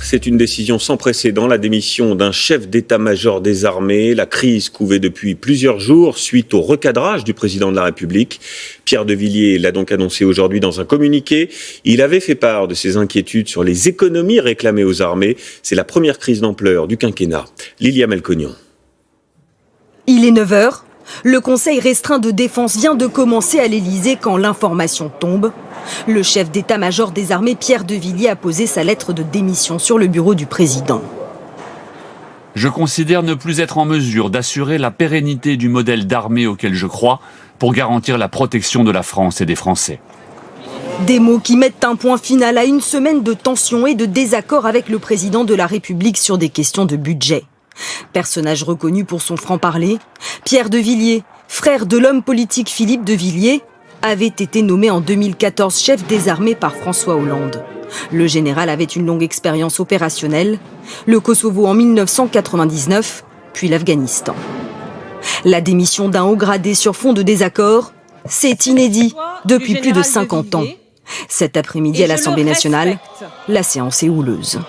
C'est une décision sans précédent, la démission d'un chef d'état-major des armées. La crise couvait depuis plusieurs jours suite au recadrage du président de la République. Pierre de Villiers l'a donc annoncé aujourd'hui dans un communiqué. Il avait fait part de ses inquiétudes sur les économies réclamées aux armées. C'est la première crise d'ampleur du quinquennat. Lilia Melconion. Il est 9h. Le conseil restreint de défense vient de commencer à l'Élysée quand l'information tombe. Le chef d'état-major des armées, Pierre de Villiers, a posé sa lettre de démission sur le bureau du président. Je considère ne plus être en mesure d'assurer la pérennité du modèle d'armée auquel je crois pour garantir la protection de la France et des Français. Des mots qui mettent un point final à une semaine de tensions et de désaccords avec le président de la République sur des questions de budget. Personnage reconnu pour son franc-parler, Pierre de Villiers, frère de l'homme politique Philippe de Villiers, avait été nommé en 2014 chef des armées par François Hollande. Le général avait une longue expérience opérationnelle, le Kosovo en 1999, puis l'Afghanistan. La démission d'un haut gradé sur fond de désaccord, c'est inédit depuis plus de 50 ans. Cet après-midi à l'Assemblée nationale, la séance est houleuse.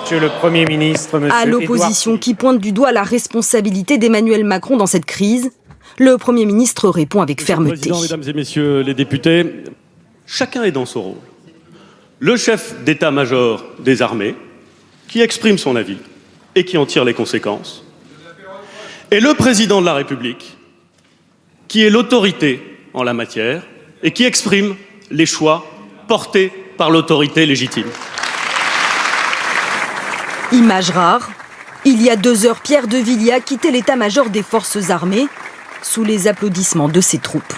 Monsieur le Premier ministre, monsieur à l'opposition qui pointe du doigt la responsabilité d'Emmanuel Macron dans cette crise, le Premier ministre répond avec fermeté. Monsieur le Président, Mesdames et Messieurs les députés, chacun est dans son rôle. Le chef d'état-major des armées, qui exprime son avis et qui en tire les conséquences, et le Président de la République, qui est l'autorité en la matière et qui exprime les choix portés par l'autorité légitime. Image rare, il y a 2 heures, Pierre de Villiers a quitté l'état-major des forces armées sous les applaudissements de ses troupes.